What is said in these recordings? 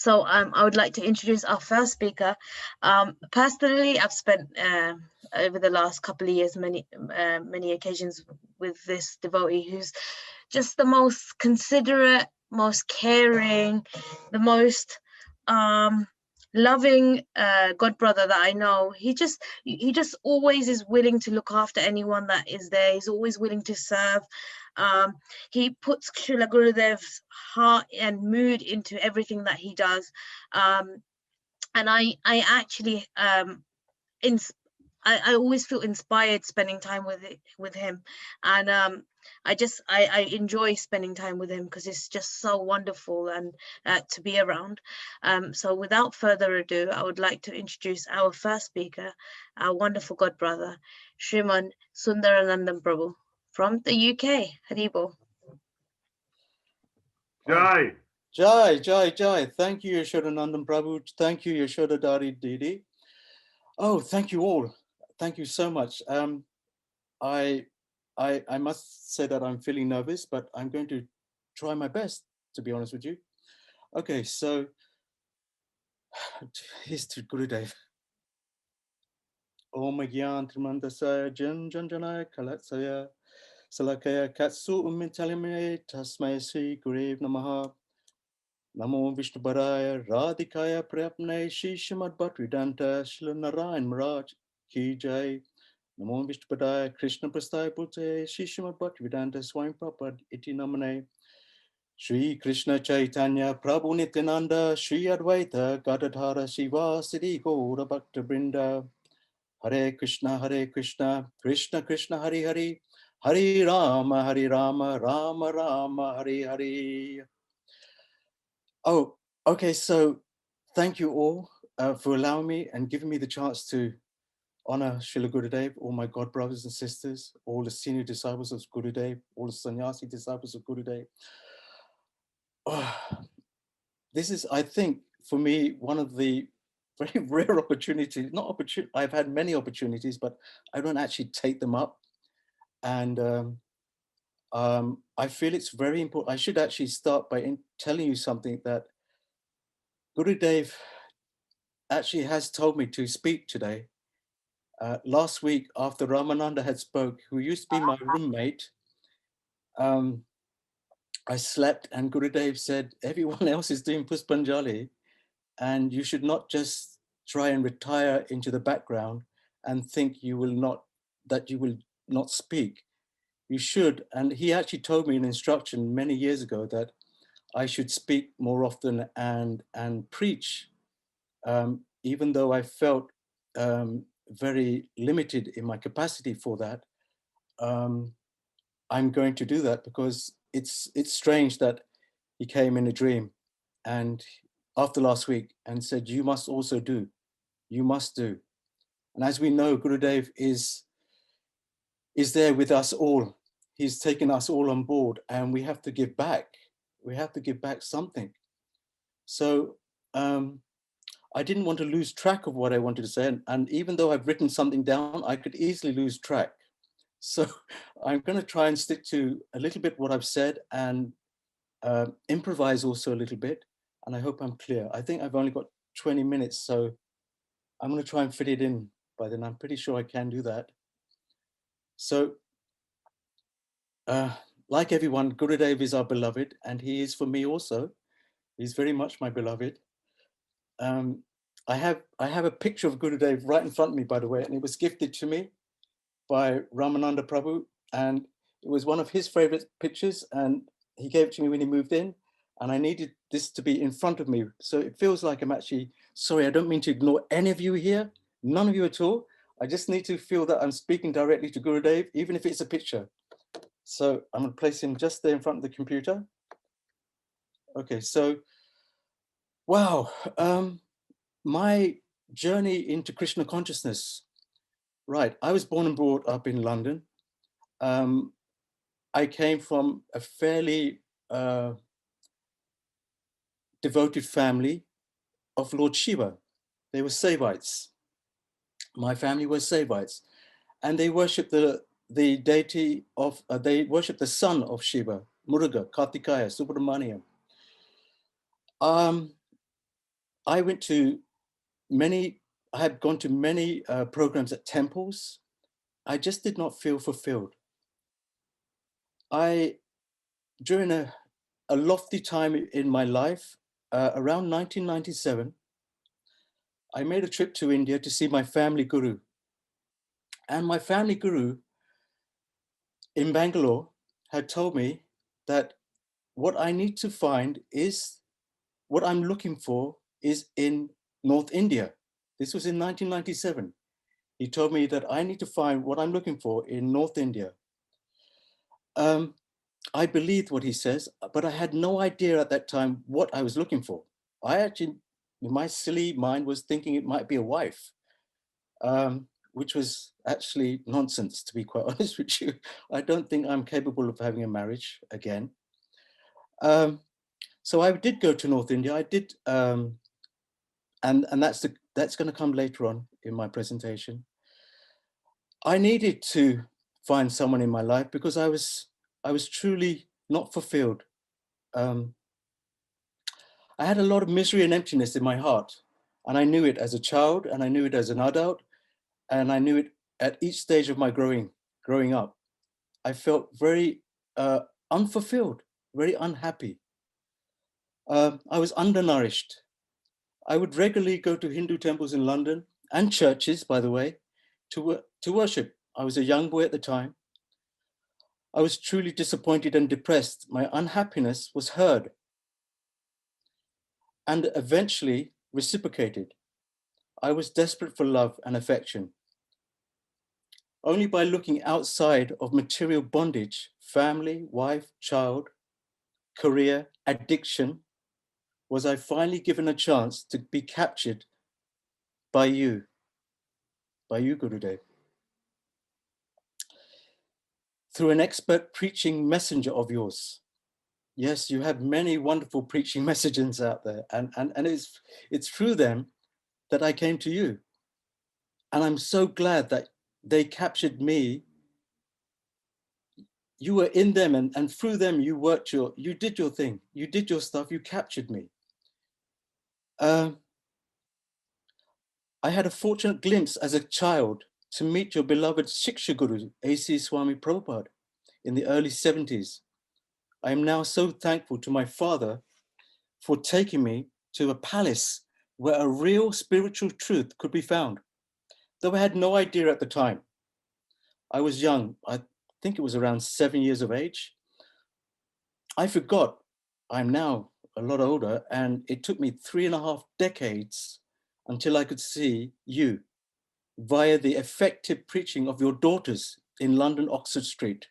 So I would like to introduce our first speaker. Personally, I've spent over the last couple of years many occasions with this devotee who's just the most considerate, most caring, the most loving god brother that I know. He just always is willing to look after anyone that is there. He's always willing to serve. He puts Srila Gurudev's heart and mood into everything that he does, and I actually I always feel inspired spending time with him, and I enjoy spending time with him because it's just so wonderful and to be around. So without further ado, I would like to introduce our first speaker, our wonderful god brother, Sriman Sundaranandana Prabhu from the UK. Haribol. Jai. Jai, Jai, Jai. Thank you, Yashodanandana Prabhu. Thank you, Yashoda Dari Didi. Oh, thank you all. Thank you so much. I must say that I'm feeling nervous, but I'm going to try my best, to be honest with you. Okay, so here's to Gurudev. Om Gyan Trimandasaya Jan Janjanaya Kalatsaya Salakaya Katsu Umitalimene Tasmaya Sri Gurudev Namaha. Namo Vishnu Baraya Radhikaya Prapne Shishamad Bhatridanta Shila Narayan Maharaj Ki Jai. Namo Vishnu Padaya Krishna Prasthaya Pulte Shishamad Bhatridanta Swami Prabhupada Iti Namane. Shri Krishna Chaitanya Prabhu Nityananda Shri Advaita Gadadhara Shiva Siddhi Gaura Bhakta Brinda. Hare Krishna Krishna Krishna Hare Hare Hare Rama Rama Rama Hare Hare. Oh, okay, so thank you all for allowing me and giving me the chance to honor Srila Gurudev, all my god brothers and sisters, all the senior disciples of Gurudev, all the sannyasi disciples of Gurudev. Oh, this is, I think, for me, one of the very rare opportunities, not opportunity, I've had many opportunities, but I don't actually take them up. And I feel it's very important. I should actually start by telling you something that Gurudev actually has told me to speak today. Last week, after Ramananda had spoke, who used to be my roommate, I slept and Gurudev said, everyone else is doing Puspanjali and you should not just try and retire into the background and think that you will not speak. You should, and he actually told me an instruction many years ago that I should speak more often and preach, even though I felt very limited in my capacity for that. I'm going to do that because it's strange that he came in a dream and after last week and said, you must also do, you must do. And as we know, Gurudev is there with us all. He's taken us all on board and we have to give back. We have to give back something. So I didn't want to lose track of what I wanted to say. And even though I've written something down, I could easily lose track. So I'm going to try and stick to a little bit what I've said and improvise also a little bit. And I hope I'm clear. I think I've only got 20 minutes, so I'm going to try and fit it in by then. I'm pretty sure I can do that. So like everyone, Gurudev is our beloved, and he is for me also. He's very much my beloved. I have a picture of Gurudev right in front of me, by the way, and it was gifted to me by Ramananda Prabhu, and it was one of his favorite pictures, and he gave it to me when he moved in, and I needed this to be in front of me. So it feels like I'm actually, sorry, I don't mean to ignore any of you here, none of you at all. I just need to feel that I'm speaking directly to Gurudev, even if it's a picture. So I'm going to place him just there in front of the computer. Okay, so, wow. My journey into Krishna consciousness. Right, I was born and brought up in London. I came from a fairly devoted family of Lord Shiva. They were Saivites. My family was Saivites. And they worshipped the deity of, they worshipped the son of Shiva, Muruga, Kartikaya, Subramaniam. I had gone to many programs at temples. I just did not feel fulfilled. During a lofty time in my life, around 1997, I made a trip to India to see my family guru. And my family guru in Bangalore had told me that what I need to find is, what I'm looking for is in North India. This was in 1997. He told me that I need to find what I'm looking for in North India. I believed what he says, but I had no idea at that time what I was looking for. I actually, my silly mind was thinking it might be a wife, which was actually nonsense, to be quite honest with you. I don't think I'm capable of having a marriage again. So I did go to North India. I did, and that's going to come later on in my presentation. I needed to find someone in my life because I was truly not fulfilled. I had a lot of misery and emptiness in my heart, and I knew it as a child, and I knew it as an adult, and I knew it at each stage of my growing up. I felt very unfulfilled, very unhappy. I was undernourished. I would regularly go to Hindu temples in London and churches, by the way, to worship. I was a young boy at the time. I was truly disappointed and depressed. My unhappiness was heard and eventually reciprocated. I was desperate for love and affection. Only by looking outside of material bondage, family, wife, child, career, addiction, was I finally given a chance to be captured by you, Gurudev. Through an expert preaching messenger of yours. Yes, you have many wonderful preaching messengers out there, and it's through them that I came to you. And I'm so glad that they captured me. You were in them, and through them you did your thing, you did your stuff, you captured me. I had a fortunate glimpse as a child to meet your beloved Shiksha Guru, A.C. Swami Prabhupada, in the early 70s. I am now so thankful to my father for taking me to a palace where a real spiritual truth could be found, though I had no idea at the time. I was young, I think it was around 7 years of age. I forgot, I'm now a lot older, and it took me 3.5 decades until I could see you via the effective preaching of your daughters in London, Oxford Street.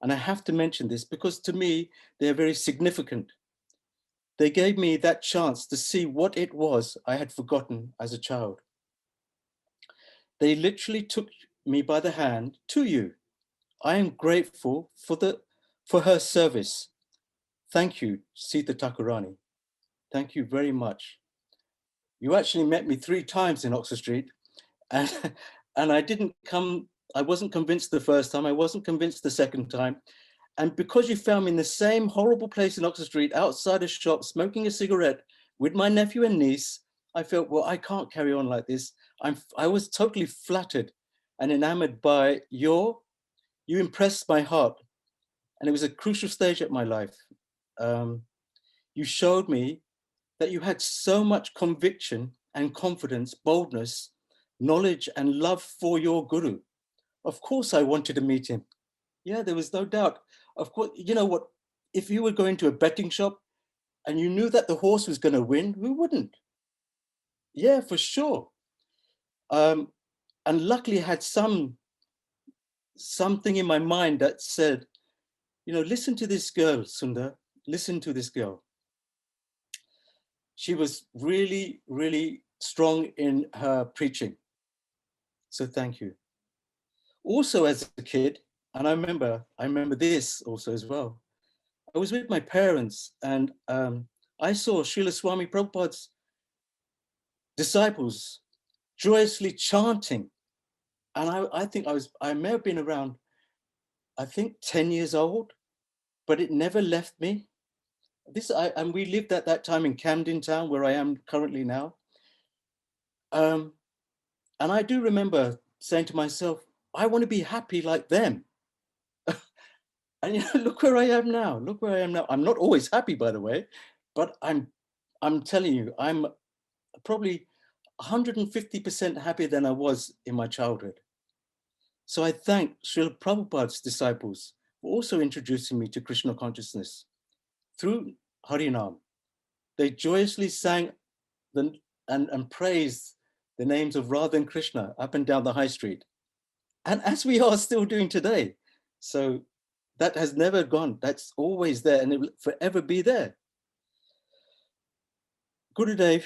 And I have to mention this because to me, they're very significant. They gave me that chance to see what it was I had forgotten as a child. They literally took me by the hand to you. I am grateful for her service. Thank you, Sita Thakurani. Thank you very much. You actually met me 3 times in Oxford Street, and I wasn't convinced the first time, I wasn't convinced the second time. And because you found me in the same horrible place in Oxford Street, outside a shop, smoking a cigarette with my nephew and niece, I felt, well, I can't carry on like this. I was totally flattered and enamored by you impressed my heart. And it was a crucial stage at my life. You showed me that you had so much conviction and confidence, boldness, knowledge and love for your guru. Of course, I wanted to meet him. Yeah, there was no doubt. Of course, you know what? If you were going to a betting shop and you knew that the horse was going to win, who wouldn't? Yeah, for sure. And luckily, I had something in my mind that said, listen to this girl, Sundar. Listen to this girl. She was really, really strong in her preaching. So thank you. Also, as a kid, and I remember this also as well. I was with my parents, and I saw Srila Swami Prabhupada's disciples joyously chanting. And I may have been around, I think 10 years old, but it never left me. And we lived at that time in Camden Town, where I am currently now. And I do remember saying to myself, I want to be happy like them. And you know, look where I am now. Look where I am now. I'm not always happy, by the way, but I'm telling you, I'm probably 150% happier than I was in my childhood. So I thank Srila Prabhupada's disciples for also introducing me to Krishna consciousness through Harinam. They joyously sang and praised the names of Radha and Krishna up and down the high street. And as we are still doing today. So that has never gone. That's always there and it will forever be there. Gurudev,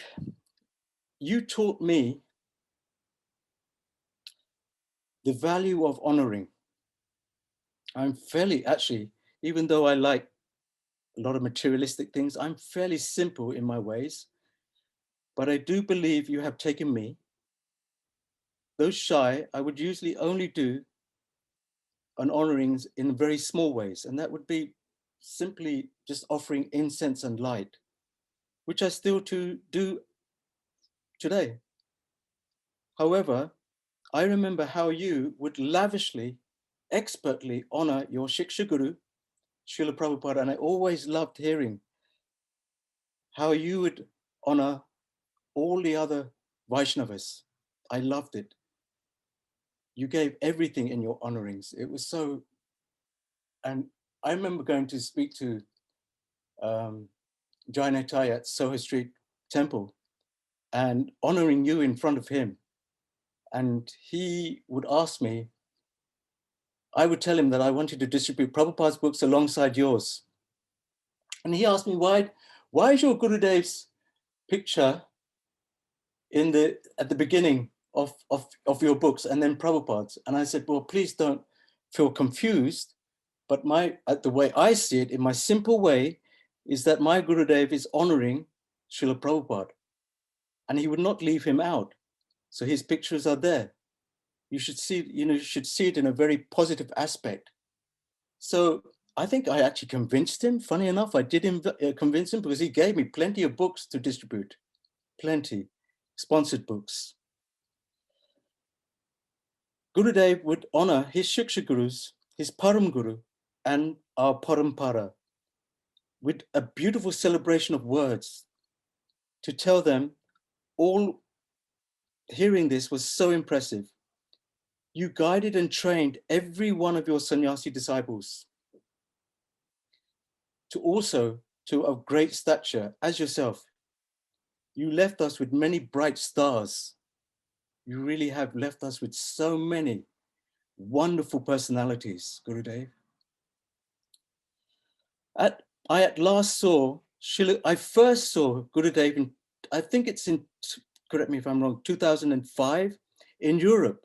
you taught me the value of honoring. I'm fairly, actually, even though I like a lot of materialistic things, I'm fairly simple in my ways. But I do believe you have taken me. Though shy, I would usually only do an honorings in very small ways. And that would be simply just offering incense and light, which I still do today. However, I remember how you would lavishly, expertly honor your Shiksha Guru, Srila Prabhupada, and I always loved hearing how you would honor all the other Vaishnavas. I loved it. You gave everything in your honorings. It was so, and I remember going to speak to Jainatai at Soho Street Temple and honoring you in front of him. And he would ask me, I would tell him that I wanted to distribute Prabhupada's books alongside yours. And he asked me, why is your Gurudev's picture at the beginning of your books and then Prabhupada's? And I said, well, please don't feel confused. But the way I see it, in my simple way, is that my Gurudev is honoring Srila Prabhupada. And he would not leave him out. So his pictures are there. You should see it in a very positive aspect. So I think I actually convinced him. Funny enough, I did convince him because he gave me plenty of books to distribute, plenty, sponsored books. Gurudev would honor his Shiksha Gurus, his Param Guru, and our Parampara with a beautiful celebration of words to tell them all. Hearing this was so impressive. You guided and trained every one of your sannyasi disciples to of great stature as yourself. You left us with many bright stars. You really have left us with so many wonderful personalities, Gurudev. I first saw Gurudev in, I think it's in, correct me if I'm wrong, 2005 in Europe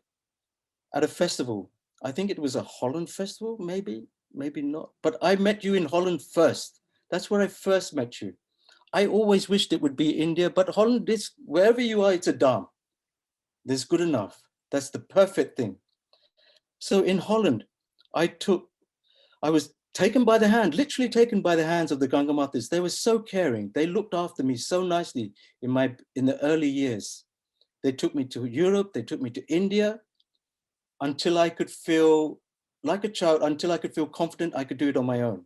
at a festival. I think it was a Holland festival, maybe not. But I met you in Holland first. That's where I first met you. I always wished it would be India, but Holland is, wherever you are, it's a dham. That's good enough. That's the perfect thing. So in Holland, I was taken by the hand, literally taken by the hands of the Ganga Matas. They were so caring. They looked after me so nicely in the early years. They took me to Europe, they took me to India until I could feel like a child, until I could feel confident I could do it on my own.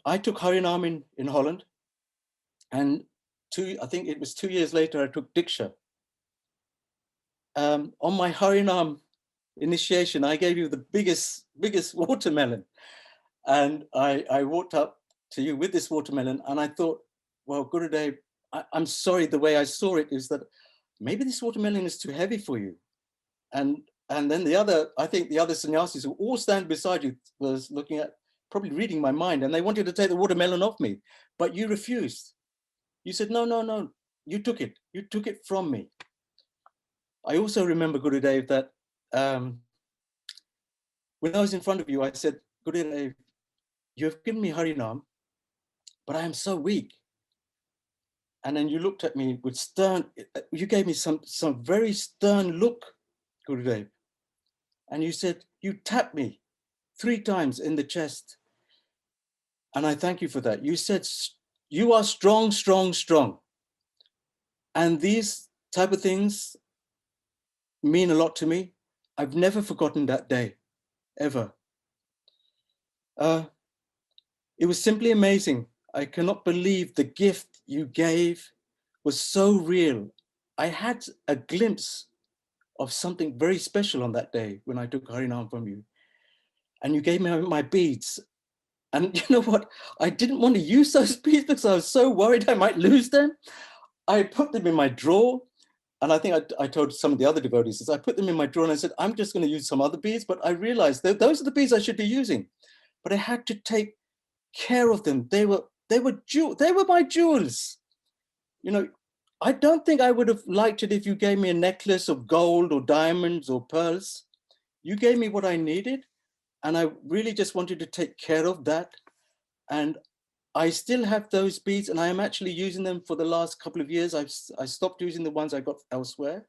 I took Harinam in Holland, and I think it was 2 years later, I took Diksha. On my Harinam initiation, I gave you the biggest watermelon. And I walked up to you with this watermelon and I thought, well, Gurudev, I'm sorry, the way I saw it is that maybe this watermelon is too heavy for you. And then I think the other sannyasis who all stand beside you was looking at, probably reading my mind, and they wanted to take the watermelon off me, but you refused. You said, no, you took it from me. I also remember, Gurudev, that when I was in front of you, I said, Gurudev, you have given me Harinam, but I am so weak. And then you looked at me with you gave me some very stern look, Gurudev. And you said, you tapped me 3 times in the chest. And I thank you for that. You said, you are strong, strong, strong. And these type of things mean a lot to me. I've never forgotten that day, ever. It was simply amazing. I cannot believe the gift you gave was so real. I had a glimpse of something very special on that day when I took Harinam from you. And you gave me my beads. And you know what? I didn't want to use those beads because I was so worried I might lose them. I put them in my drawer. And I think I told some of the other devotees, I put them in my drawer and I said, I'm just going to use some other beads. But I realized that those are the beads I should be using. But I had to take care of them. They were my jewels. You know, I don't think I would have liked it if you gave me a necklace of gold or diamonds or pearls. You gave me what I needed. And I really just wanted to take care of that. And I still have those beads and I am actually using them for the last couple of years. I stopped using the ones I got elsewhere.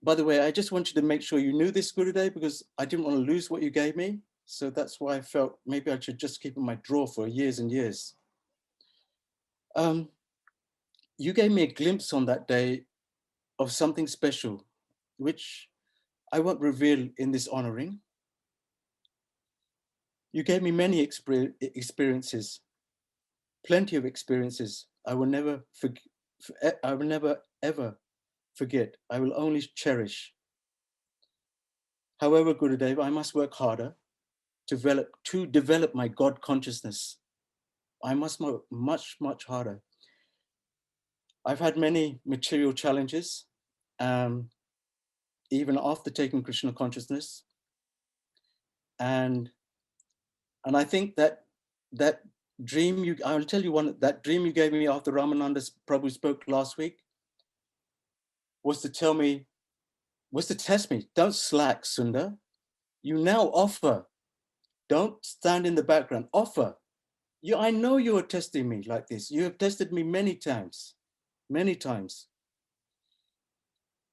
By the way, I just wanted to make sure you knew this, Gurudev, because I didn't want to lose what you gave me. So that's why I felt maybe I should just keep in my drawer for years and years. You gave me a glimpse on that day of something special, which I won't reveal in this honoring. You gave me many experiences, plenty of experiences. I will never ever forget. I will only cherish. However, Gurudev, I must work harder to develop my God consciousness. I must work much, much harder. I've had many material challenges, even after taking Krishna consciousness. And I think that dream I'll tell you that dream you gave me after Ramananda Prabhu spoke last week was to test me. Don't slack, Sundar. You now offer. Don't stand in the background. Offer. I know you are testing me like this. You have tested me many times, many times.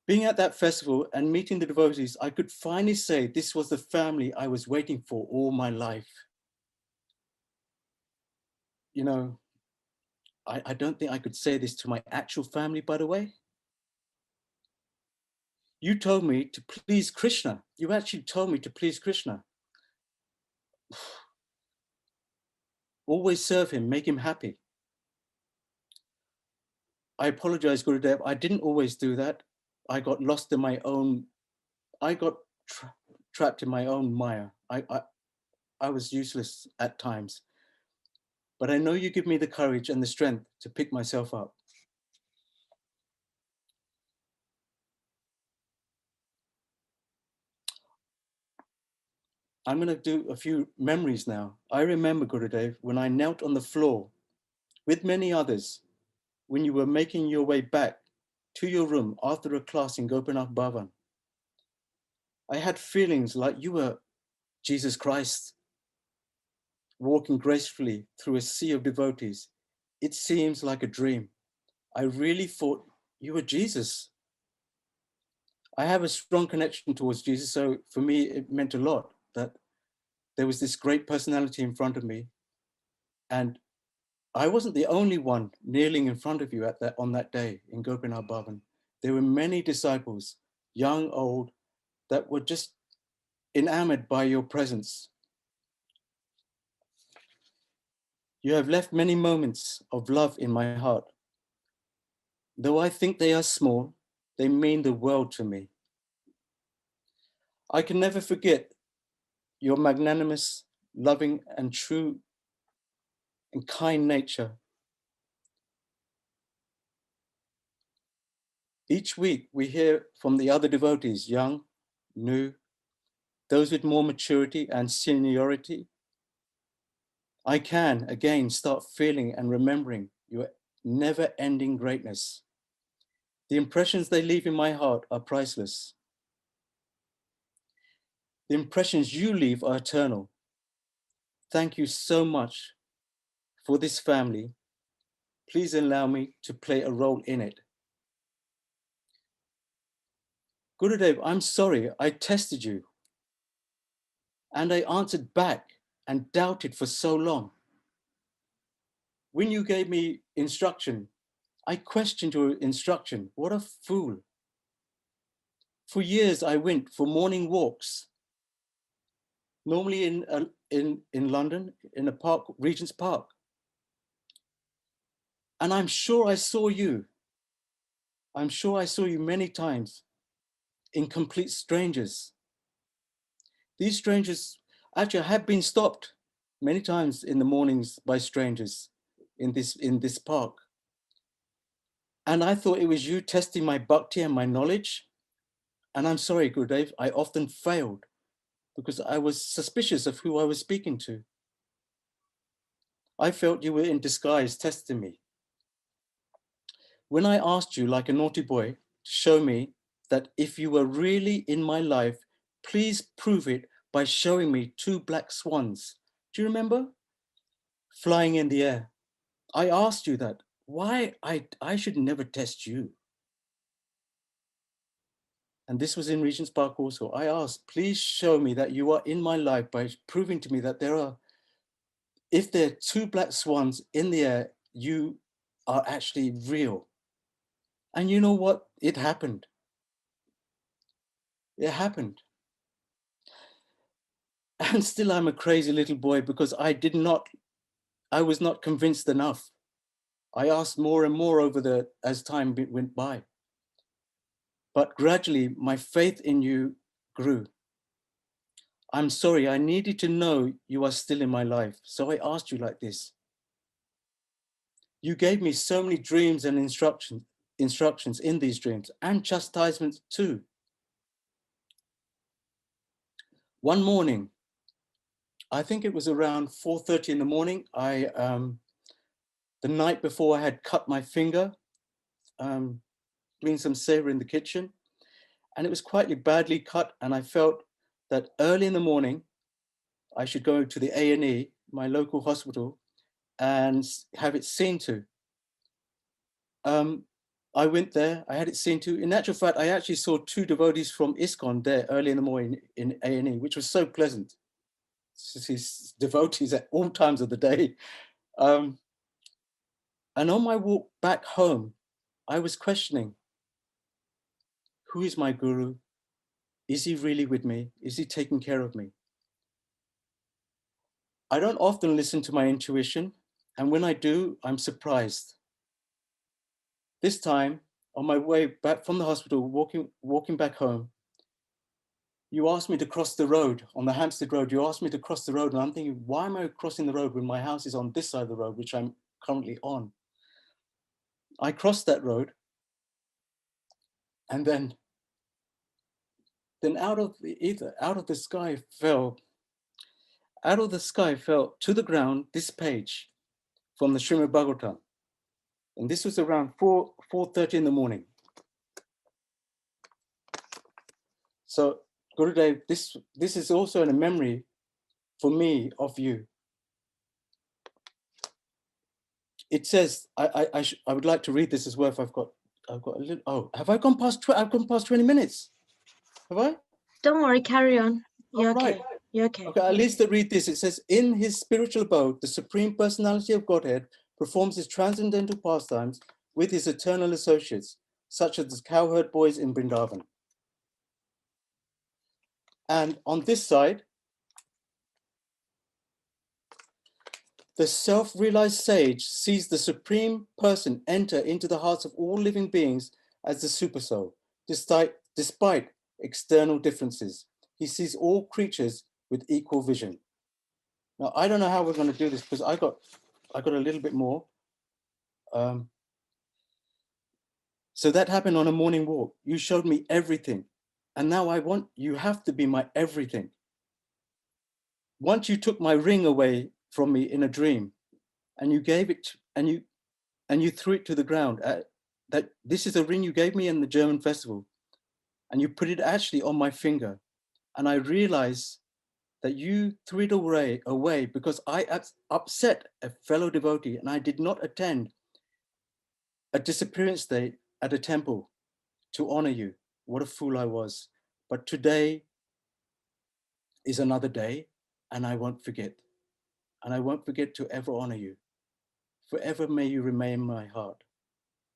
Being at that festival and meeting the devotees, I could finally say this was the family I was waiting for all my life. You know, I don't think I could say this to my actual family, by the way. You told me to please Krishna. You actually told me to please Krishna. Always serve him, make him happy. I apologize, Gurudev. I didn't always do that. I got lost in my own, I got trapped in my own mire. I was useless at times. But I know you give me the courage and the strength to pick myself up. I'm going to do a few memories now. I remember, Gurudev, when I knelt on the floor with many others, when you were making your way back to your room after a class in Gopinath Bhavan. I had feelings like you were Jesus Christ, walking gracefully through a sea of devotees. It seems like a dream. I really thought you were Jesus. I have a strong connection towards Jesus, so for me, it meant a lot that there was this great personality in front of me. And I wasn't the only one kneeling in front of you on that day in Gopinath Bhavan. There were many disciples, young, old, that were just enamored by your presence. You have left many moments of love in my heart. Though I think they are small, they mean the world to me. I can never forget your magnanimous, loving, and true and kind nature. Each week we hear from the other devotees, young, new, those with more maturity and seniority. I can again start feeling and remembering your never-ending greatness. The impressions they leave in my heart are priceless. The impressions you leave are eternal. Thank you so much for this family. Please allow me to play a role in it. Gurudev, I'm sorry I tested you. And I answered back and doubted for so long. When you gave me instruction, I questioned your instruction. What a fool. For years, I went for morning walks, normally in London, in a park, Regent's Park. And I'm sure I saw you. I'm sure I saw you many times in complete strangers. These strangers actually have been stopped many times in the mornings by strangers in this park. And I thought it was you testing my bhakti and my knowledge. And I'm sorry, Gurudev, I often failed because I was suspicious of who I was speaking to. I felt you were in disguise testing me. When I asked you, like a naughty boy, to show me that if you were really in my life, please prove it by showing me 2 black swans. Do you remember? Flying in the air. I asked you that. Why I should never test you. And this was in Regent's Park also. I asked, please show me that you are in my life by proving to me that if there are 2 black swans in the air, you are actually real. And you know what? It happened. It happened. And still I'm a crazy little boy because I was not convinced enough. I asked more and more as time went by. But gradually my faith in you grew. I'm sorry, I needed to know you are still in my life. So I asked you like this. You gave me so many dreams and instructions in these dreams and chastisements too. One morning, I think it was around 4:30 in the morning, the night before I had cut my finger, doing some savor in the kitchen, and it was quite badly cut, and I felt that early in the morning, I should go to the A&E, my local hospital, and have it seen to. I went there, I had it seen to. In actual fact, I actually saw 2 devotees from ISKCON there early in the morning in A&E, which was so pleasant. These devotees at all times of the day. And on my walk back home, I was questioning, who is my guru? Is he really with me? Is he taking care of me? I don't often listen to my intuition, and when I do, I'm surprised. This time, on my way back from the hospital, walking back home, you asked me to cross the road, on the Hampstead Road, you asked me to cross the road, and I'm thinking, why am I crossing the road when my house is on this side of the road, which I'm currently on? I crossed that road, and then out of the ether, out of the sky fell to the ground this page from the Srimad Bhagavatam. And this was around 4:30 in the morning. So Gurudev, this is also a memory for me of you. It says, I would like to read this as well if I've got a little, oh, have I gone past, I've gone past 20 minutes? Have I? Don't worry, carry on. You're okay. Right. You're okay. Okay, at least to read this. It says, in his spiritual abode, the Supreme Personality of Godhead performs his transcendental pastimes with his eternal associates, such as the cowherd boys in Vrindavan. And on this side, the self-realized sage sees the Supreme Person enter into the hearts of all living beings as the Supersoul, despite external differences. He sees all creatures with equal vision. Now, I don't know how we're going to do this because I got a little bit more. So that happened on a morning walk. You showed me everything. And now you have to be my everything. Once you took my ring away from me in a dream and you gave it, and you threw it to the ground, that this is a ring you gave me in the German festival, and you put it actually on my finger. And I realized that you threw it away because I upset a fellow devotee and I did not attend a disappearance day at a temple to honor you. What a fool I was. But today is another day and I won't forget. and I won't forget to ever honor you. Forever may you remain in my heart.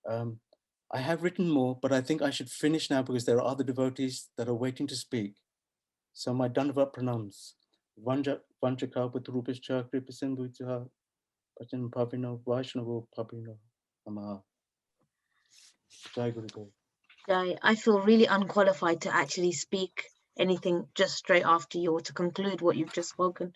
I have written more, but I think I should finish now because there are other devotees that are waiting to speak. So my Dandavat pranams. Vanchaka Putrupischa Kripasindhucha Pachan Pavino Vaishnavo Pavino Namaha. Jai Gurudeva. I feel really unqualified to actually speak anything just straight after you, or to conclude what you've just spoken.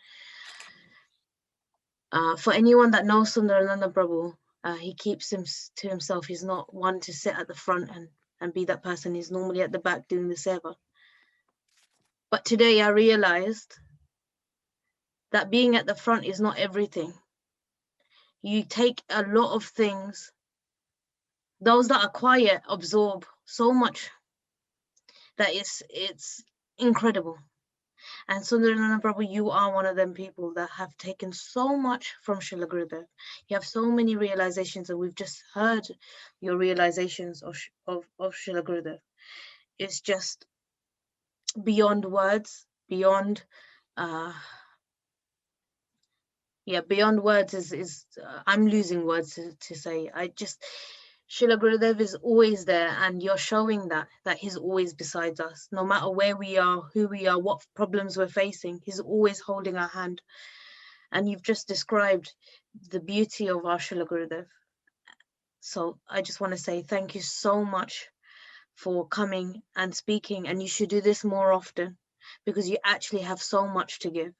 For anyone that knows Sundaranandana Prabhu, he keeps him to himself. He's not one to sit at the front and be that person. He's normally at the back doing the seva. But today I realized that being at the front is not everything. You take a lot of things. Those that are quiet absorb so much that it's incredible. And Sundaranandana Prabhu, you are one of them people that have taken so much from Srila Gurudev. You have so many realizations, and we've just heard your realizations of Srila Gurudev. It's just beyond words, beyond beyond words is I'm losing words to say. Srila Gurudev is always there, and you're showing that he's always beside us. No matter where we are, who we are, what problems we're facing, he's always holding our hand. And you've just described the beauty of our Srila Gurudev. So I just want to say thank you so much for coming and speaking, and you should do this more often because you actually have so much to give.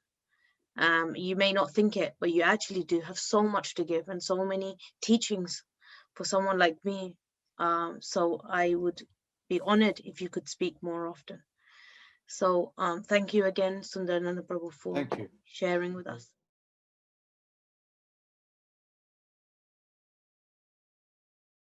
You may not think it, but you actually do have so much to give and so many teachings for someone like me. So I would be honored if you could speak more often. So thank you again, Sundarananda Prabhu, for sharing with us.